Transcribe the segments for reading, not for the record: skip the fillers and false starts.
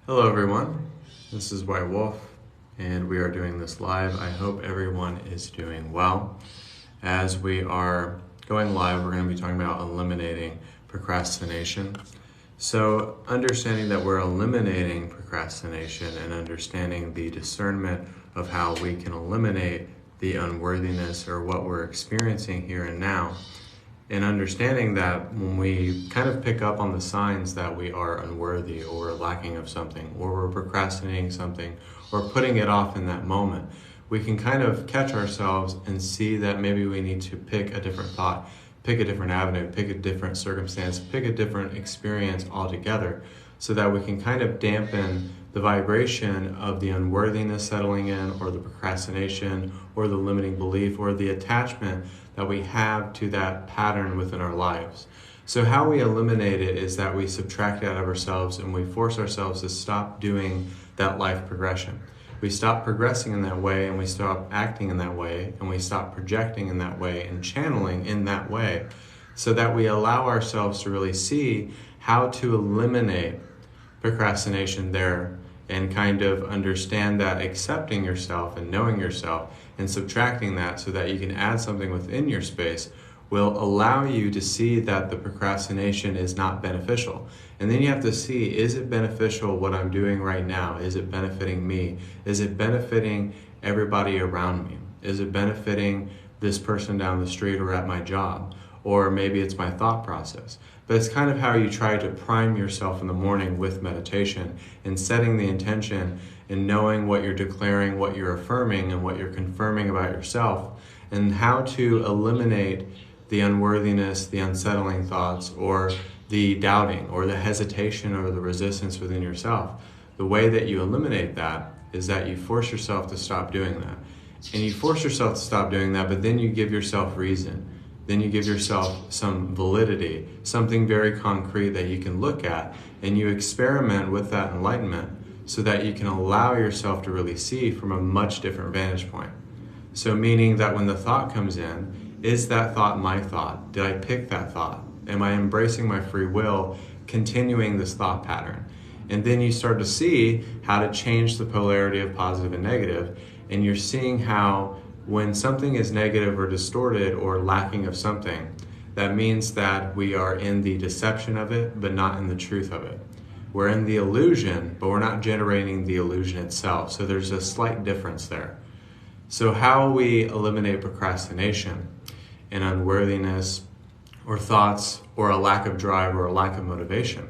Hello everyone, this is White Wolf and we are doing this live. I hope everyone is doing well. As we are going live, we're going to be talking about eliminating procrastination. So understanding that we're eliminating procrastination and understanding the discernment of how we can eliminate the unworthiness or what we're experiencing here and now, and understanding that when we kind of pick up on the signs that we are unworthy or lacking of something, or we're procrastinating something, or putting it off in that moment, we can kind of catch ourselves and see that maybe we need to pick a different thought, pick a different avenue, pick a different circumstance, pick a different experience altogether, so that we can kind of dampen the vibration of the unworthiness settling in, or the procrastination, or the limiting belief, or the attachment that we have to that pattern within our lives. So how we eliminate it is that we subtract it out of ourselves and we force ourselves to stop doing that life progression. We stop progressing in that way, and we stop acting in that way, and we stop projecting in that way and channeling in that way, so that we allow ourselves to really see how to eliminate procrastination there, and kind of understand that accepting yourself and knowing yourself and subtracting that so that you can add something within your space will allow you to see that the procrastination is not beneficial. And then you have to see, is it beneficial what I'm doing right now? Is it benefiting me? Is it benefiting everybody around me? Is it benefiting this person down the street or at my job? Or maybe it's my thought process. But it's kind of how you try to prime yourself in the morning with meditation and setting the intention and knowing what you're declaring, what you're affirming, and what you're confirming about yourself, and how to eliminate the unworthiness, the unsettling thoughts, or the doubting, or the hesitation, or the resistance within yourself. The way that you eliminate that is that you force yourself to stop doing that. And you force yourself to stop doing that, but then you give yourself reason. Then you give yourself some validity, something very concrete that you can look at, and you experiment with that enlightenment so that you can allow yourself to really see from a much different vantage point. So meaning that when the thought comes in, is that thought my thought? Did I pick that thought? Am I embracing my free will, continuing this thought pattern? And then you start to see how to change the polarity of positive and negative, and you're seeing how when something is negative or distorted or lacking of something, that means that we are in the deception of it, but not in the truth of it. We're in the illusion, but we're not generating the illusion itself. So there's a slight difference there. So how we eliminate procrastination and unworthiness or thoughts or a lack of drive or a lack of motivation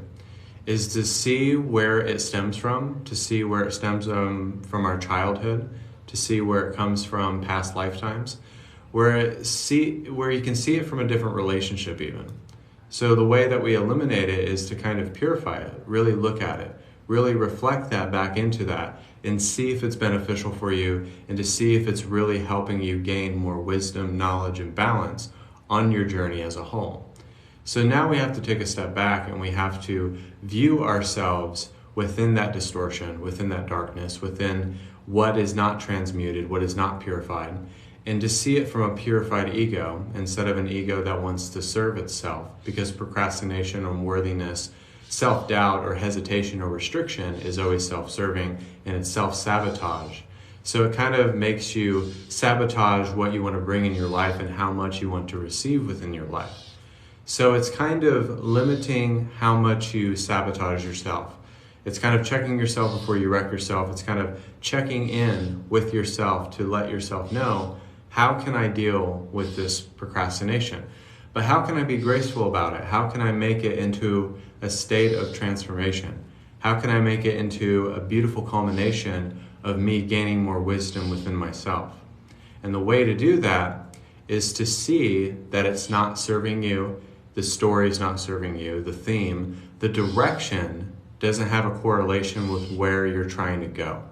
is to see where it stems from, to see where it stems from our childhood, to see where it comes from past lifetimes, where you can see it from a different relationship even. So the way that we eliminate it is to kind of purify it, really look at it, really reflect that back into that, and see if it's beneficial for you, and to see if it's really helping you gain more wisdom, knowledge, and balance on your journey as a whole. So now we have to take a step back, and we have to view ourselves within that distortion, within that darkness, within what is not transmuted, what is not purified, and to see it from a purified ego instead of an ego that wants to serve itself, because procrastination, unworthiness, self-doubt, or hesitation or restriction is always self-serving, and it's self-sabotage. So it kind of makes you sabotage what you want to bring in your life and how much you want to receive within your life. So it's kind of limiting how much you sabotage yourself. It's kind of checking yourself before you wreck yourself. It's kind of checking in with yourself to let yourself know, how can I deal with this procrastination? But how can I be graceful about it? How can I make it into a state of transformation? How can I make it into a beautiful culmination of me gaining more wisdom within myself? And the way to do that is to see that it's not serving you, the story is not serving you, the theme, the direction doesn't have a correlation with where you're trying to go.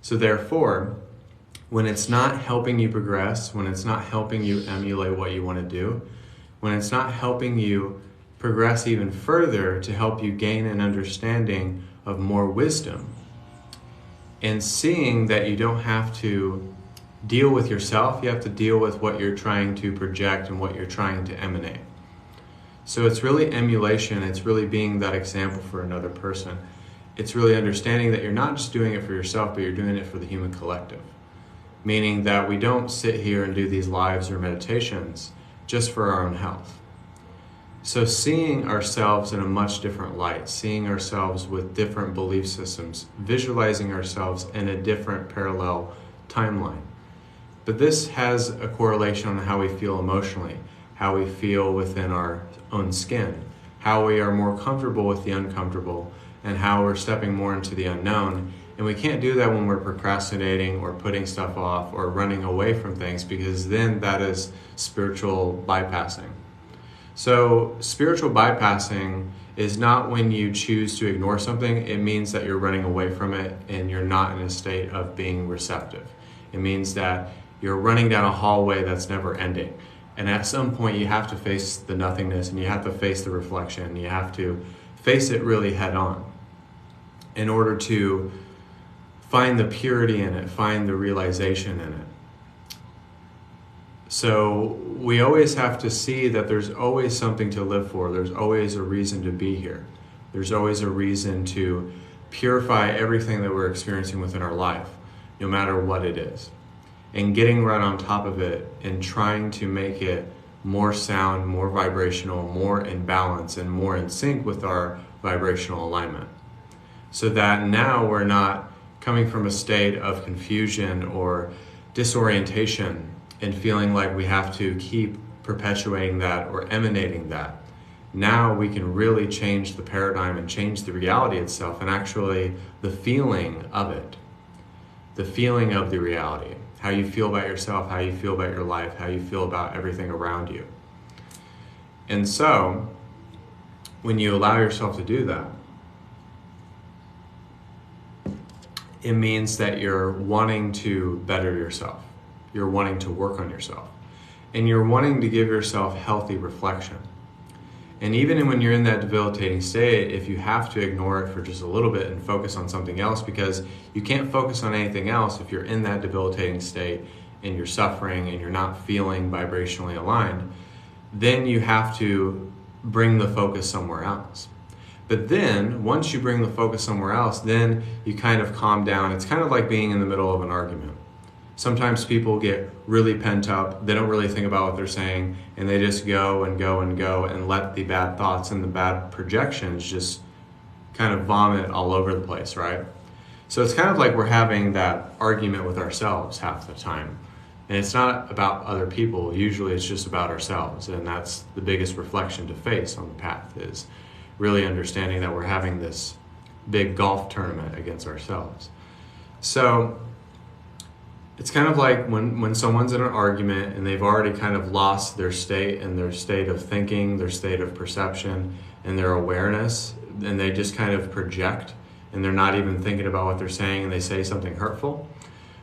So therefore, when it's not helping you progress, when it's not helping you emulate what you want to do, when it's not helping you progress even further to help you gain an understanding of more wisdom, and seeing that you don't have to deal with yourself, you have to deal with what you're trying to project and what you're trying to emanate. So it's really emulation, it's really being that example for another person. it's really understanding that you're not just doing it for yourself, but you're doing it for the human collective. Meaning that we don't sit here and do these lives or meditations just for our own health. So seeing ourselves in a much different light, seeing ourselves with different belief systems, visualizing ourselves in a different parallel timeline. But this has a correlation on how we feel emotionally, how we feel within our own skin, how we are more comfortable with the uncomfortable, and how we're stepping more into the unknown. And we can't do that when we're procrastinating or putting stuff off or running away from things, because then that is spiritual bypassing. So spiritual bypassing is not when you choose to ignore something. It means that you're running away from it and you're not in a state of being receptive. It means that you're running down a hallway that's never ending. And at some point you have to face the nothingness, and you have to face the reflection, and you have to face it really head on in order to find the purity in it, find the realization in it. So we always have to see that there's always something to live for. There's always a reason to be here. There's always a reason to purify everything that we're experiencing within our life, no matter what it is. And getting right on top of it and trying to make it more sound, more vibrational, more in balance, and more in sync with our vibrational alignment. So that now we're not coming from a state of confusion or disorientation and feeling like we have to keep perpetuating that or emanating that. Now we can really change the paradigm and change the reality itself, and actually the feeling of it, the feeling of the reality, how you feel about yourself, how you feel about your life, how you feel about everything around you. And so when you allow yourself to do that, it means that you're wanting to better yourself. You're wanting to work on yourself. And you're wanting to give yourself healthy reflection. And even when you're in that debilitating state, if you have to ignore it for just a little bit and focus on something else, because you can't focus on anything else if you're in that debilitating state and you're suffering and you're not feeling vibrationally aligned, then you have to bring the focus somewhere else. But then, once you bring the focus somewhere else, then you kind of calm down. It's kind of like being in the middle of an argument. Sometimes people get really pent up, they don't really think about what they're saying, and they just go and go and go and let the bad thoughts and the bad projections just kind of vomit all over the place, right? So it's kind of like we're having that argument with ourselves half the time. And it's not about other people, usually it's just about ourselves, and that's the biggest reflection to face on the path, is really understanding that we're having this big golf tournament against ourselves. So it's kind of like when someone's in an argument and they've already kind of lost their state and their state of thinking, their state of perception, and their awareness, and they just kind of project and they're not even thinking about what they're saying and they say something hurtful.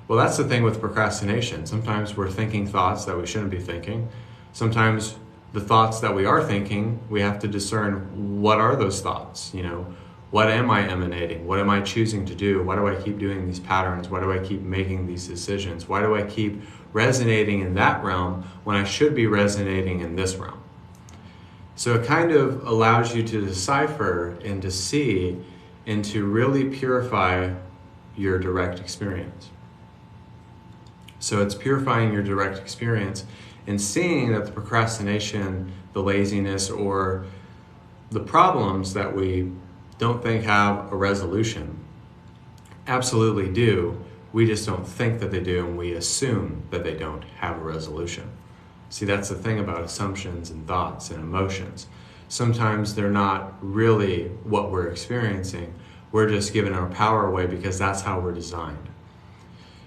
Well, that's the thing with procrastination. Sometimes we're thinking thoughts that we shouldn't be thinking. Sometimes the thoughts that we are thinking, we have to discern what are those thoughts, What am I emanating? What am I choosing to do? Why do I keep doing these patterns? Why do I keep making these decisions? Why do I keep resonating in that realm when I should be resonating in this realm? So it kind of allows you to decipher and to see and to really purify your direct experience. So it's purifying your direct experience and seeing that the procrastination, the laziness, or the problems that we don't think have a resolution absolutely do. We just don't think that they do, and we assume that they don't have a resolution. See, that's the thing about assumptions and thoughts and emotions. Sometimes they're not really what we're experiencing. We're just giving our power away because that's how we're designed.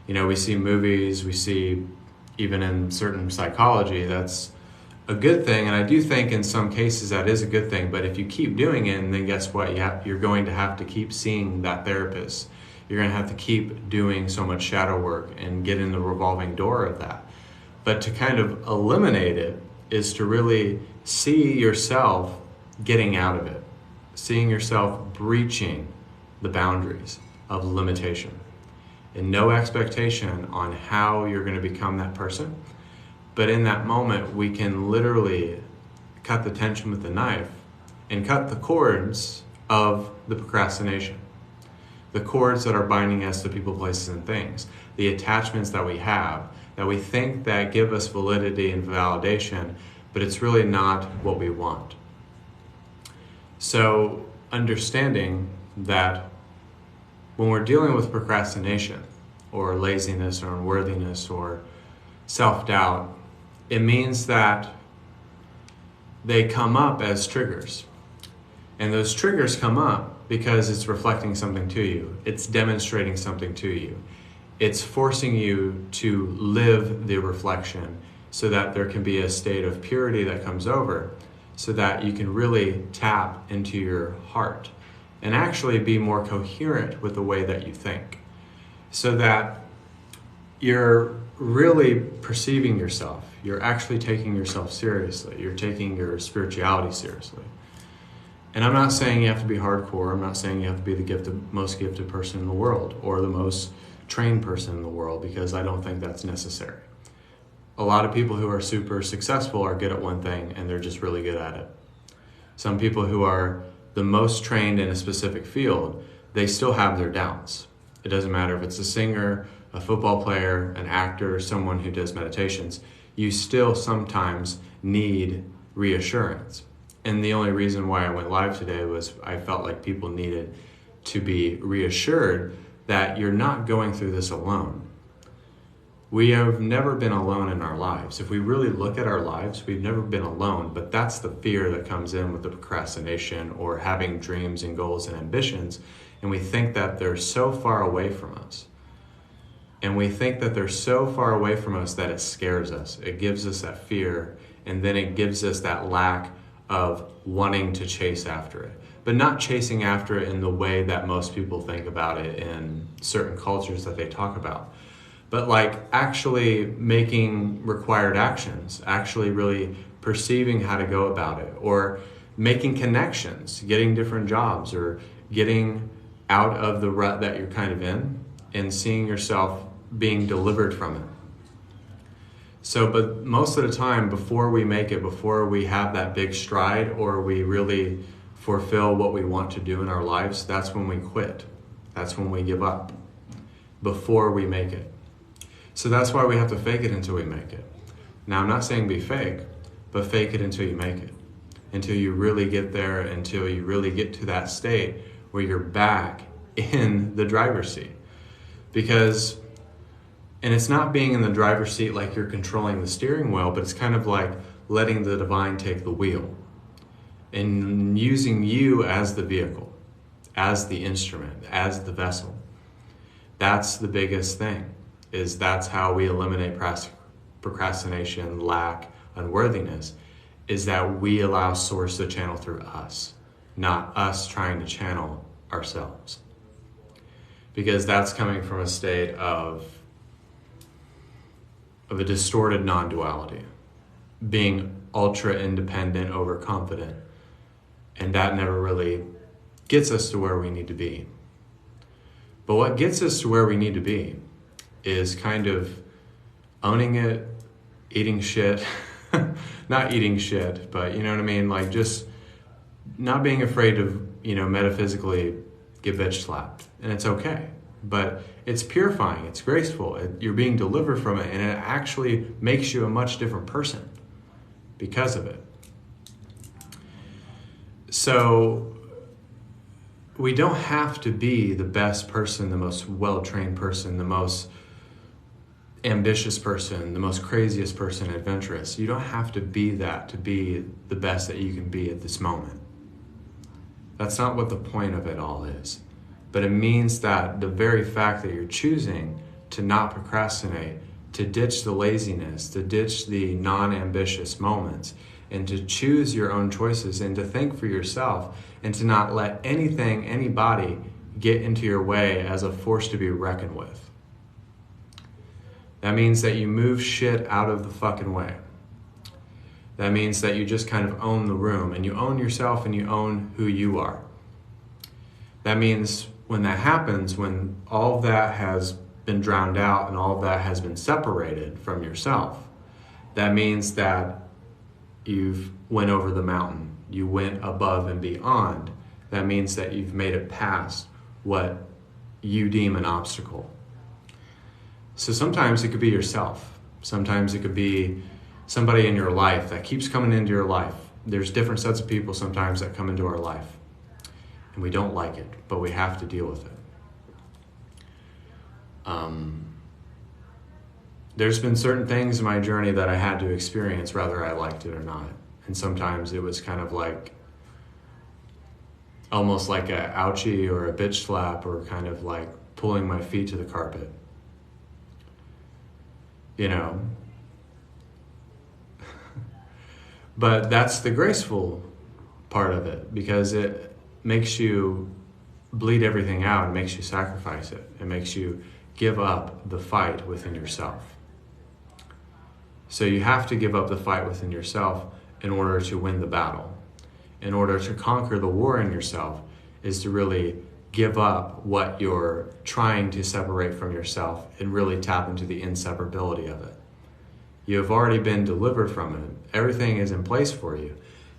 We see movies, we see even in certain psychology, that's a good thing, and I do think in some cases that is a good thing, but if you keep doing it, and then guess what? You're going to have to keep seeing that therapist. You're going to have to keep doing so much shadow work and get in the revolving door of that. But to kind of eliminate it is to really see yourself getting out of it, seeing yourself breaching the boundaries of limitation, and no expectation on how you're going to become that person. But in that moment, we can literally cut the tension with the knife and cut the cords of the procrastination. the cords that are binding us to people, places, and things, the attachments that we have, that we think that give us validity and validation, but it's really not what we want. So understanding that when we're dealing with procrastination or laziness or unworthiness or self-doubt, it means that they come up as triggers. And those triggers come up because it's reflecting something to you. It's demonstrating something to you. It's forcing you to live the reflection so that there can be a state of purity that comes over, so that you can really tap into your heart and actually be more coherent with the way that you think, so that you're really perceiving yourself. You're actually taking yourself seriously. You're taking your spirituality seriously. And I'm not saying you have to be hardcore. I'm not saying you have to be the most gifted person in the world or the most trained person in the world, because I don't think that's necessary. A lot of people who are super successful are good at one thing and they're just really good at it. Some people who are the most trained in a specific field, they still have their doubts. It doesn't matter if it's a singer, a football player, an actor, someone who does meditations. You still sometimes need reassurance. And the only reason why I went live today was I felt like people needed to be reassured that you're not going through this alone. We have never been alone in our lives. If we really look at our lives, we've never been alone, but that's the fear that comes in with the procrastination or having dreams and goals and ambitions, and we think that they're so far away from us. And we think that they're so far away from us that it scares us. It gives us that fear, and then it gives us that lack of wanting to chase after it. But not chasing after it in the way that most people think about it in certain cultures that they talk about. But like actually making required actions, actually really perceiving how to go about it, or making connections, getting different jobs, or getting out of the rut that you're kind of in and seeing yourself being delivered from it. So, but most of the time before we make it, before we have that big stride or we really fulfill what we want to do in our lives, that's when we quit. That's when we give up, before we make it. So that's why we have to fake it until we make it. Now, I'm not saying be fake, but fake it until you make it. Until you really get there, until you really get to that state where you're back in the driver's seat. Because, and it's not being in the driver's seat like you're controlling the steering wheel, but it's kind of like letting the divine take the wheel and using you as the vehicle, as the instrument, as the vessel. That's the biggest thing, is that's how we eliminate procrastination, lack, unworthiness, is that we allow source to channel through us, not us trying to channel ourselves. Because that's coming from a state of a distorted non-duality, being ultra independent, overconfident, and that never really gets us to where we need to be. But what gets us to where we need to be is kind of owning it, eating shit, not eating shit, but you know what I mean? Like just not being afraid to, metaphysically get bitch slapped. And it's okay. But it's purifying, it's graceful, you're being delivered from it, and it actually makes you a much different person because of it. So we don't have to be the best person, the most well-trained person, the most ambitious person, the most craziest person, adventurous. You don't have to be that to be the best that you can be at this moment. That's not what the point of it all is. But it means that the very fact that you're choosing to not procrastinate, to ditch the laziness, to ditch the non-ambitious moments, and to choose your own choices and to think for yourself and to not let anything, anybody get into your way as a force to be reckoned with. That means that you move shit out of the fucking way. That means that you just kind of own the room and you own yourself and you own who you are. That means when that happens, when all of that has been drowned out and all of that has been separated from yourself, that means that you've went over the mountain. You went above and beyond. That means that you've made it past what you deem an obstacle. So sometimes it could be yourself. Sometimes it could be somebody in your life that keeps coming into your life. There's different sets of people sometimes that come into our life, and we don't like it, but we have to deal with it. There's been certain things in my journey that I had to experience whether I liked it or not. And sometimes it was kind of like, almost like a ouchie or a bitch slap, or kind of like pulling my feet to the carpet. You know? But that's the graceful part of it, because it makes you bleed everything out. It makes you sacrifice it. It makes you give up the fight within yourself. So you have to give up the fight within yourself in order to win the battle. In order to conquer the war in yourself is to really give up what you're trying to separate from yourself and really tap into the inseparability of it. You have already been delivered from it. Everything is in place for you.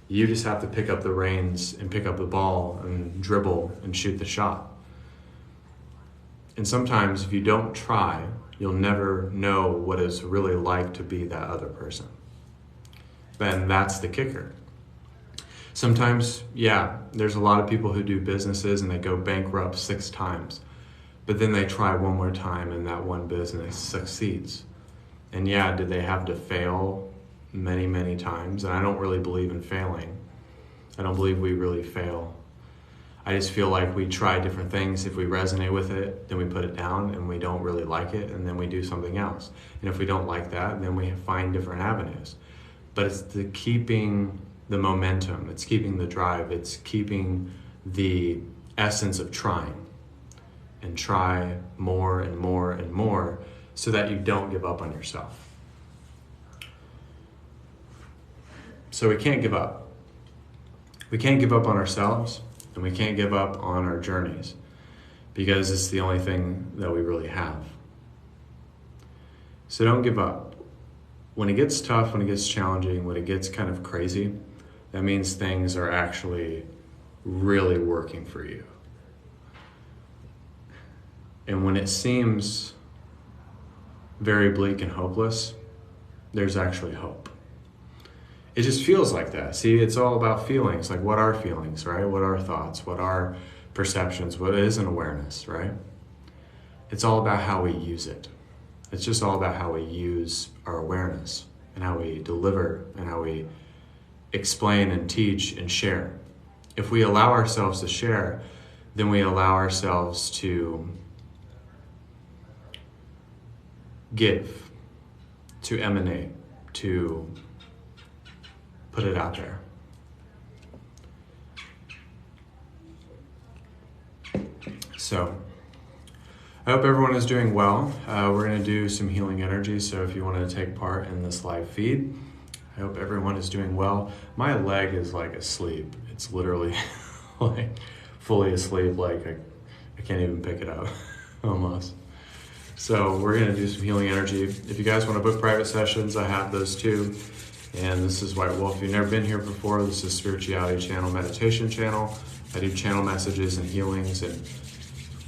You just have to pick up the reins and pick up the ball and dribble and shoot the shot. And sometimes if you don't try, you'll never know what it's really like to be that other person. Then that's the kicker. Sometimes, yeah, there's a lot of people who do businesses and they go bankrupt 6 times, but then they try one more time and that one business succeeds. And yeah, did they have to fail many, many times? And I don't really believe in failing. I don't believe we really fail. I just feel like we try different things. If we resonate with it, then we put it down, and we don't really like it, and then we do something else. And if we don't like that, then we find different avenues. But it's the keeping the momentum, it's keeping the drive, it's keeping the essence of trying. And try more and more and more so that you don't give up on yourself. So we can't give up. We can't give up on ourselves, and we can't give up on our journeys, because it's the only thing that we really have. So don't give up. When it gets tough, when it gets challenging, when it gets kind of crazy, that means things are actually really working for you. And when it seems very bleak and hopeless, there's actually hope. It just feels like that. See, it's all about feelings. Like, what are feelings, right? What are thoughts? What are perceptions? What is an awareness, right? It's all about how we use it. It's just all about how we use our awareness and how we deliver and how we explain and teach and share. If we allow ourselves to share, then we allow ourselves to give, to emanate, to put it out there. So, I hope everyone is doing well. We're going to do some healing energy, so if you want to take part in this live feed, I hope everyone is doing well. My leg is like asleep. It's literally like fully asleep, like I can't even pick it up, almost. So we're going to do some healing energy. If you guys want to book private sessions, I have those too. And this is White Wolf. If you've never been here before, this is Spirituality Channel, Meditation Channel. I do channel messages and healings and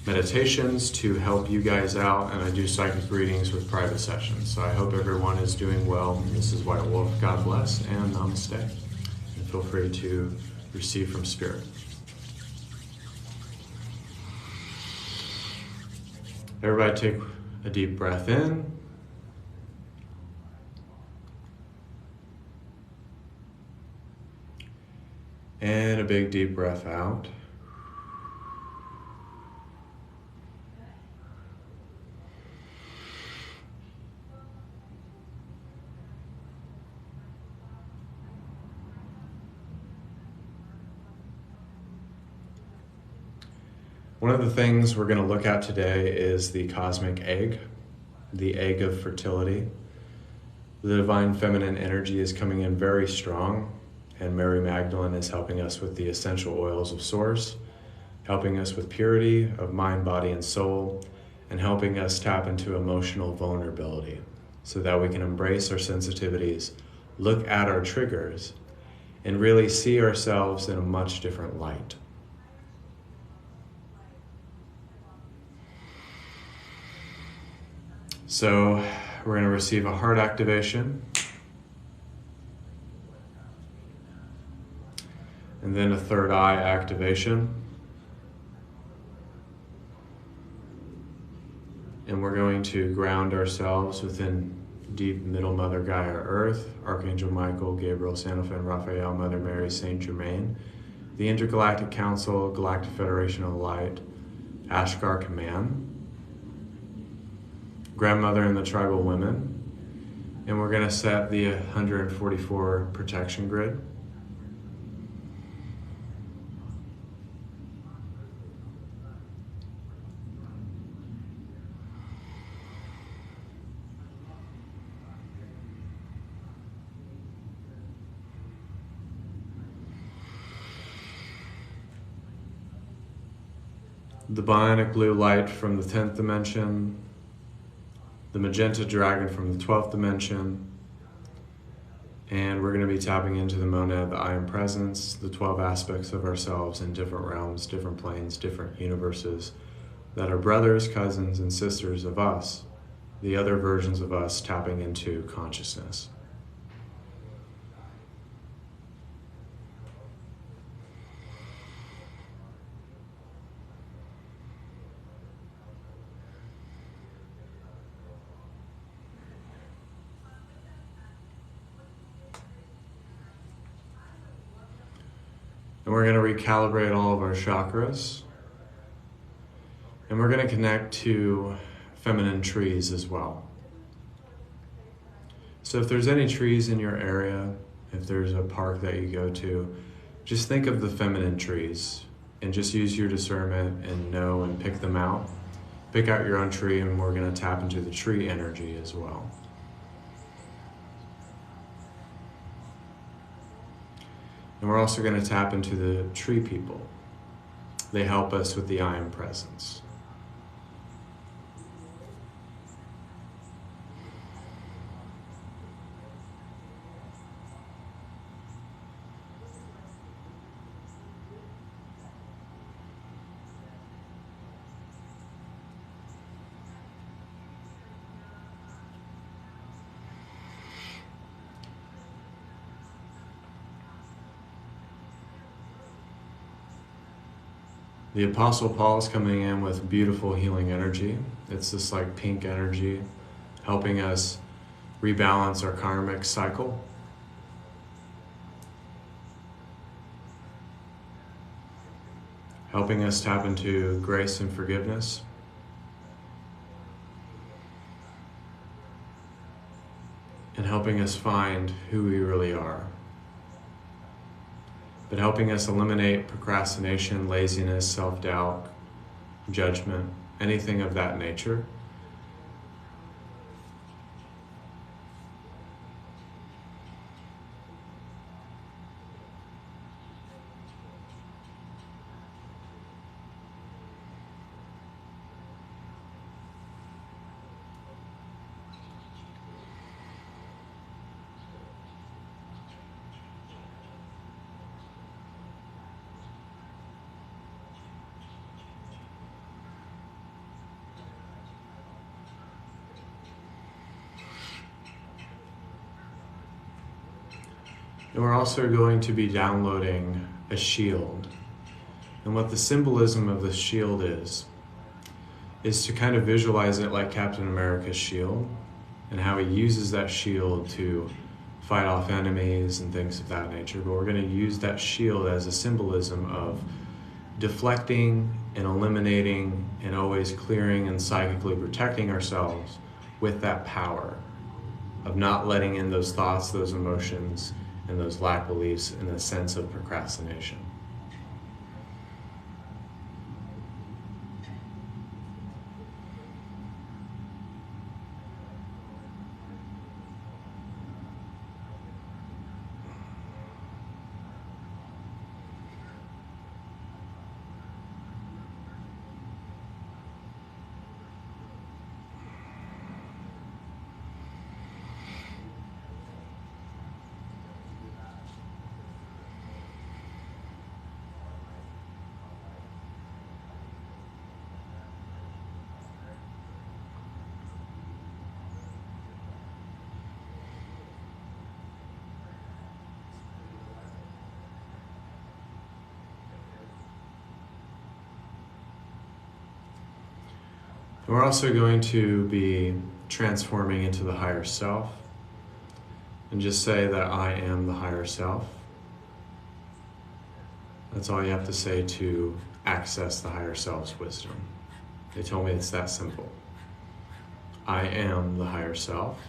meditations to help you guys out, and I do psychic readings with private sessions. So I hope everyone is doing well. This is White Wolf. God bless and namaste. And feel free to receive from Spirit. Everybody take a deep breath in. And a big deep breath out. One of the things we're going to look at today is the cosmic egg, the egg of fertility. The divine feminine energy is coming in very strong, and Mary Magdalene is helping us with the essential oils of Source, helping us with purity of mind, body, and soul, and helping us tap into emotional vulnerability so that we can embrace our sensitivities, look at our triggers, and really see ourselves in a much different light. So we're going to receive a heart activation, and then a third eye activation. And we're going to ground ourselves within deep middle Mother Gaia Earth, Archangel Michael, Gabriel, Sandalphon, Raphael, Mother Mary, Saint Germain, the Intergalactic Council, Galactic Federation of Light, Ashgar Command, Grandmother and the Tribal Women, and we're going to set the 144 protection grid. The bionic blue light from the 10th dimension, the magenta dragon from the 12th dimension, and we're going to be tapping into the monad, the I Am Presence, the 12 aspects of ourselves in different realms, different planes, different universes that are brothers, cousins, and sisters of us, the other versions of us tapping into consciousness. And we're going to recalibrate all of our chakras. And we're going to connect to feminine trees as well. So if there's any trees in your area, if there's a park that you go to, just think of the feminine trees and just use your discernment and know and pick them out. Pick out your own tree, and we're going to tap into the tree energy as well. And we're also going to tap into the tree people. They help us with the I Am Presence. The Apostle Paul is coming in with beautiful healing energy. It's this like pink energy, helping us rebalance our karmic cycle. Helping us tap into grace and forgiveness. And helping us find who we really are. But helping us eliminate procrastination, laziness, self-doubt, judgment, anything of that nature. And we're also going to be downloading a shield. And what the symbolism of the shield is to kind of visualize it like Captain America's shield and how he uses that shield to fight off enemies and things of that nature. But we're going to use that shield as a symbolism of deflecting and eliminating and always clearing and psychically protecting ourselves with that power of not letting in those thoughts, those emotions, and those lack beliefs in the sense of procrastination. And we're also going to be transforming into the higher self. And just say that I am the higher self. That's all you have to say to access the higher self's wisdom. They told me it's that simple. I am the higher self.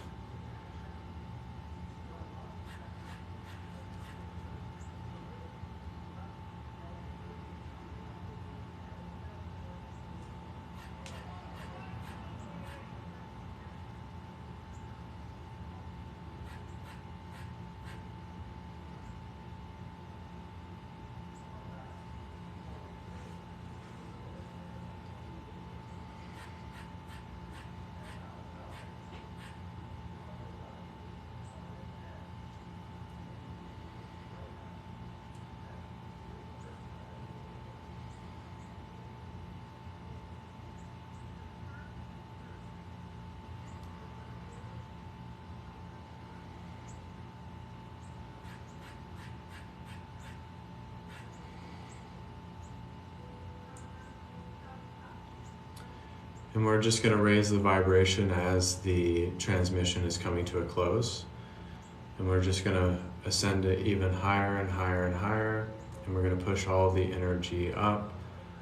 And we're just going to raise the vibration as the transmission is coming to a close. And we're just going to ascend it even higher and higher and higher. And we're going to push all the energy up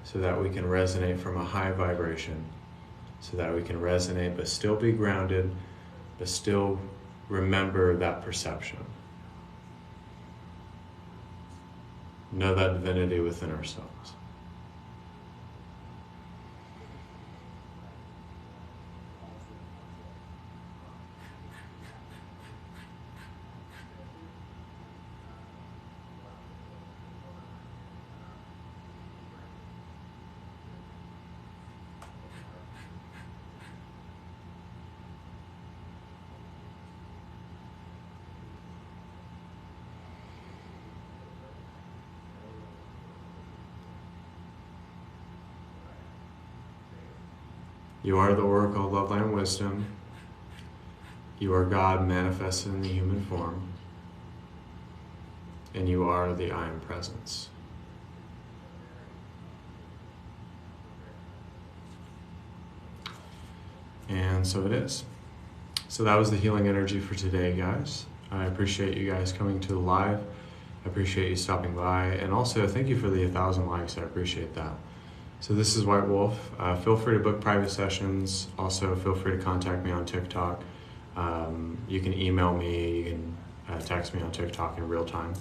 so that we can resonate from a high vibration. So that we can resonate but still be grounded, but still remember that perception. Know that divinity within ourselves. You are the Oracle of Love, Light, and Wisdom. You are God manifested in the human form. And you are the I Am Presence. And so it is. So that was the healing energy for today, guys. I appreciate you guys coming to the live. I appreciate you stopping by. And also, thank you for the 1,000 likes. I appreciate that. So this is White Wolf. Feel free to book private sessions. Also, feel free to contact me on TikTok. You can email me. You can text me on TikTok in real time.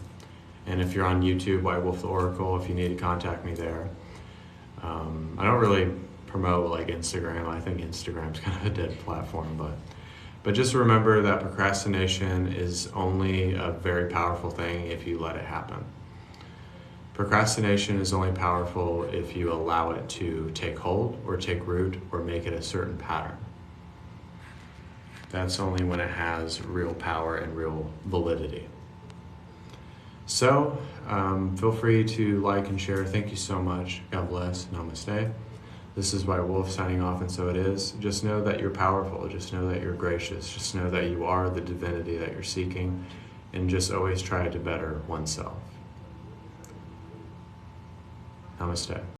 And if you're on YouTube, White Wolf the Oracle, if you need to contact me there. I don't really promote like Instagram. I think Instagram's kind of a dead platform, but just remember that procrastination is only a very powerful thing if you let it happen. Procrastination is only powerful if you allow it to take hold or take root or make it a certain pattern. That's only when it has real power and real validity. So, feel free to like and share. Thank you so much. God bless. Namaste. This is White Wolf signing off, and so it is. Just know that you're powerful. Just know that you're gracious. Just know that you are the divinity that you're seeking, and just always try to better oneself. Namaste.